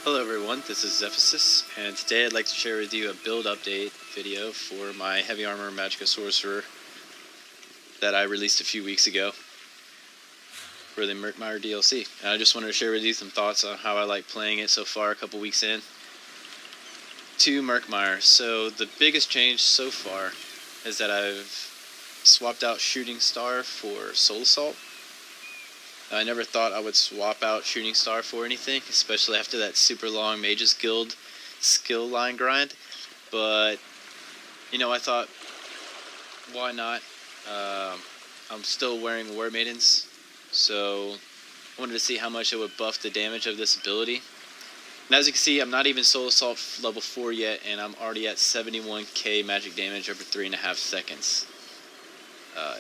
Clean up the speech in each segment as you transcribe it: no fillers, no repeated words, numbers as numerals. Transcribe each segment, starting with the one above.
Hello everyone, this is Zephysis, and today I'd like to share with you a build update video for my Heavy Armor Magicka Sorcerer that I released a few weeks ago for the Murkmire DLC. And I just wanted to share with you some thoughts on how I like playing it so far, a couple weeks in to Murkmire. So the biggest change so far is that I've swapped out Shooting Star for Soul Assault. I never thought I would swap out Shooting Star for anything, especially after that super long Mages Guild skill line grind. But, you know, I thought, why not? I'm still wearing War Maidens, so I wanted to see how much it would buff the damage of this ability. And as you can see, I'm not even Soul Assault level 4 yet, and I'm already at 71k magic damage over 3.5 seconds.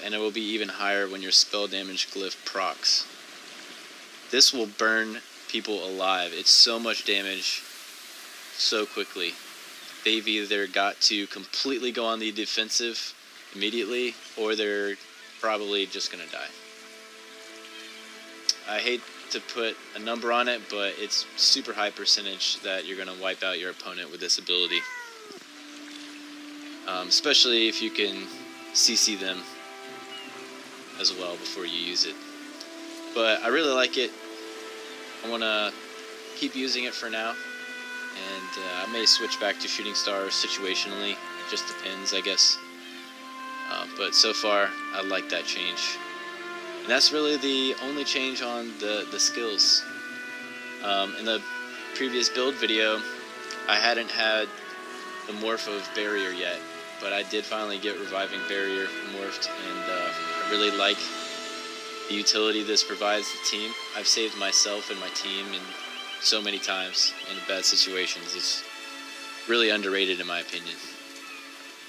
And it will be even higher when your spell damage glyph procs. This will burn people alive. It's so much damage so quickly. They've either got to completely go on the defensive immediately, or they're probably just going to die. I hate to put a number on it, but it's super high percentage that you're going to wipe out your opponent with this ability. Especially if you can CC them as well before you use it. But I really like it. I want to keep using it for now, and I may switch back to Shooting Star situationally. It just depends, I guess. But so far, I like that change. And that's really the only change on the skills. In the previous build video, I hadn't had the morph of Barrier yet, but I did finally get Reviving Barrier morphed, and I really like the utility this provides the team. I've saved myself and my team so many times in bad situations. It's really underrated in my opinion.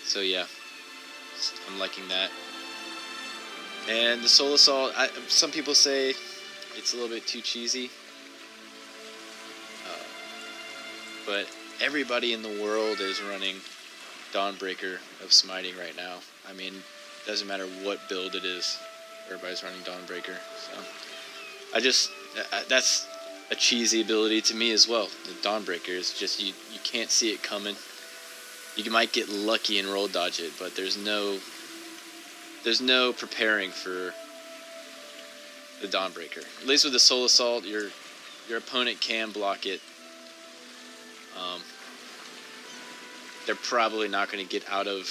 So yeah, I'm liking that. And the Soul Assault, some people say it's a little bit too cheesy. But everybody in the world is running Dawnbreaker of Smiting right now. I mean, it doesn't matter what build it is. Everybody's running Dawnbreaker, so that's a cheesy ability to me as well. The Dawnbreaker is just you can't see it coming. You might get lucky and roll dodge it, but there's no preparing for the Dawnbreaker. At least with the Soul Assault, your opponent can block it. They're probably not going to get out of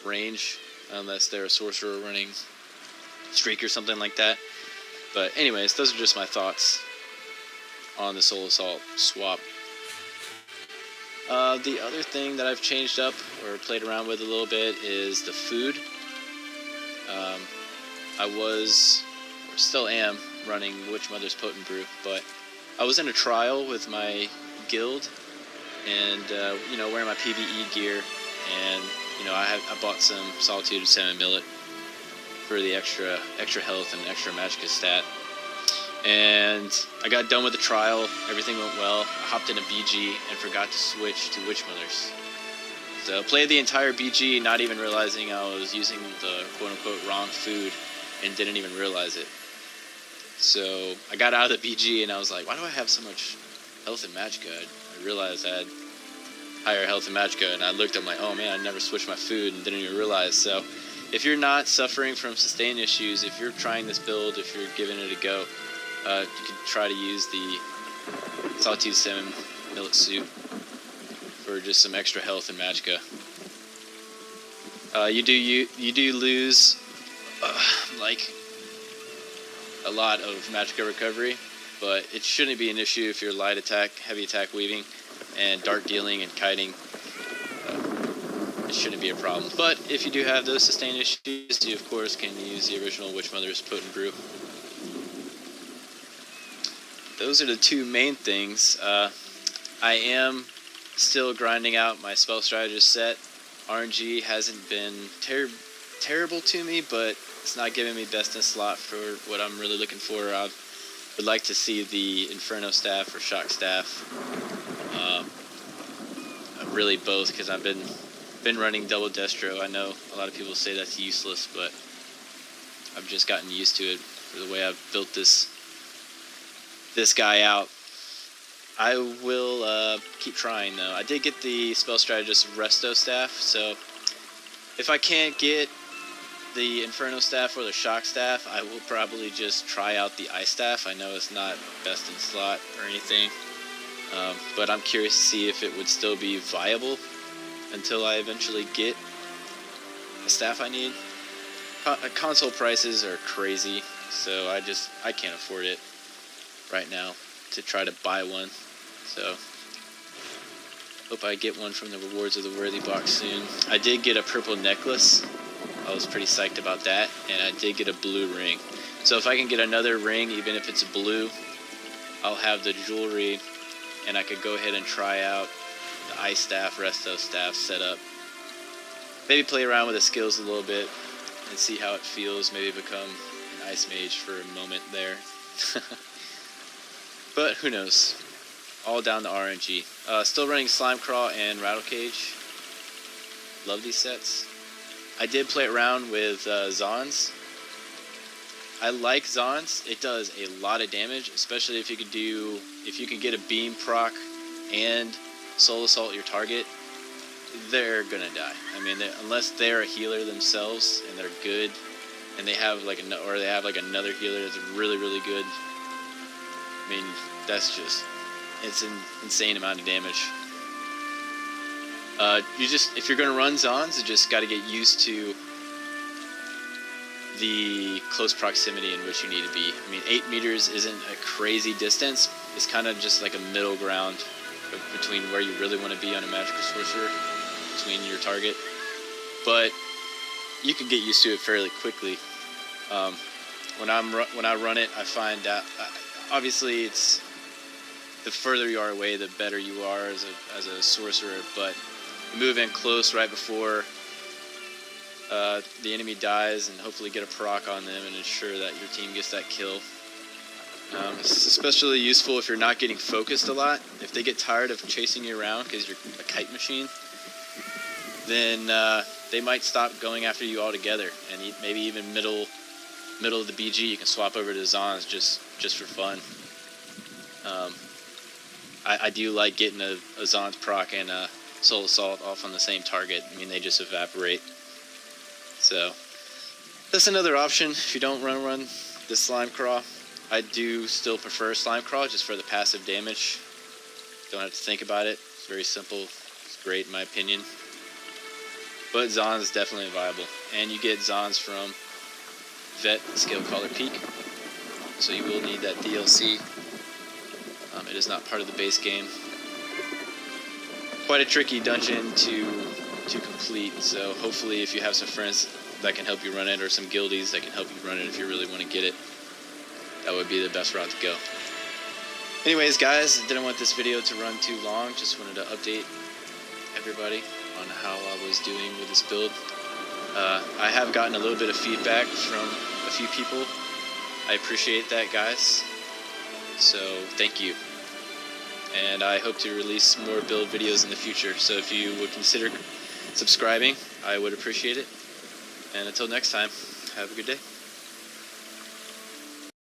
range unless they're a sorcerer running Streak or something like that. But anyways, those are just my thoughts on the Soul Assault swap. The other thing that I've changed up or played around with a little bit is the food. I was, or still am, running Witch Mother's Potent Brew, but I was in a trial with my guild, and wearing my PvE gear, and I bought some Solitude of Salmon Millet for the extra health and extra Magicka stat. And I got done with the trial, everything went well. I hopped in a BG and forgot to switch to Witch Mothers. So I played the entire BG not even realizing I was using the quote-unquote wrong food and didn't even realize it. So I got out of the BG and I was like, why do I have so much health in Magicka? I realized I had higher health in Magicka, and I looked at oh man, I never switched my food and didn't even realize. So if you're not suffering from sustain issues, if you're trying this build, if you're giving it a go, you can try to use the Solitude Salmon Millet Soup for just some extra health in Magicka. You do lose like a lot of Magicka recovery, but it shouldn't be an issue if you're light attack, heavy attack weaving, and dart dealing and kiting. It shouldn't be a problem. But if you do have those sustain issues, you of course can use the original Witch Mother's Potent Brew. Those are the two main things. I am still grinding out my Spell Strategist set. RNG hasn't been terrible to me, but it's not giving me best in slot for what I'm really looking for. I would like to see the Inferno Staff or Shock Staff. Really both, because I've been running double Destro. I know a lot of people say that's useless, but I've just gotten used to it for the way I've built this guy out. I will keep trying though. I did get the Spell Strategist Resto staff, so if I can't get the Inferno staff or the Shock staff, I will probably just try out the Ice staff. I know it's not best in slot or anything, but I'm curious to see if it would still be viable until I eventually get the staff I need. Console prices are crazy, so I can't afford it right now to try to buy one. So hope I get one from the Rewards of the Worthy box soon. I did get a purple necklace. I was pretty psyched about that, and I did get a blue ring. So if I can get another ring, even if it's blue, I'll have the jewelry, and I could go ahead and try out the Ice staff, Resto staff setup. Maybe play around with the skills a little bit and see how it feels. Maybe become an Ice Mage for a moment there. But who knows? All down to RNG. Still running Slime Crawl and Rattle Cage. Love these sets. I did play around with Zons. I like Zons. It does a lot of damage, especially if you can get a beam proc and soul assault your target. They're gonna die. I mean, unless they're a healer themselves and they're good, and they have like another healer that's really good. I mean, it's an insane amount of damage. If you're gonna run Zons, you just got to get used to the close proximity in which you need to be. I mean, 8 meters isn't a crazy distance. It's kind of just like a middle ground between where you really want to be on a Magicka Sorcerer, between your target. But you can get used to it fairly quickly. When I run it, I find that obviously it's the further you are away, the better you are as a sorcerer. But you move in close right before the enemy dies, and hopefully get a proc on them and ensure that your team gets that kill. It's especially useful if you're not getting focused a lot. If they get tired of chasing you around because you're a kite machine, then they might stop going after you altogether, and maybe even middle of the BG you can swap over to Zons just for fun. I do like getting a Zons proc and a Soul Assault off on the same target. I mean, they just evaporate. So that's another option if you don't run the Slime Crawl. I do still prefer Slime Crawl just for the passive damage. Don't have to think about it. It's very simple. It's great in my opinion. But Zons is definitely viable. And you get Zons from Vet Scale Caller Peak. So you will need that DLC. It is not part of the base game. Quite a tricky dungeon to complete, so hopefully if you have some friends that can help you run it, or some guildies that can help you run it if you really want to get it, that would be the best route to go. Anyways, guys, didn't want this video to run too long. Just wanted to update everybody on how I was doing with this build. I have gotten a little bit of feedback from a few people. I appreciate that, guys. So thank you. And I hope to release more build videos in the future. So if you would consider subscribing, I would appreciate it. And until next time, have a good day.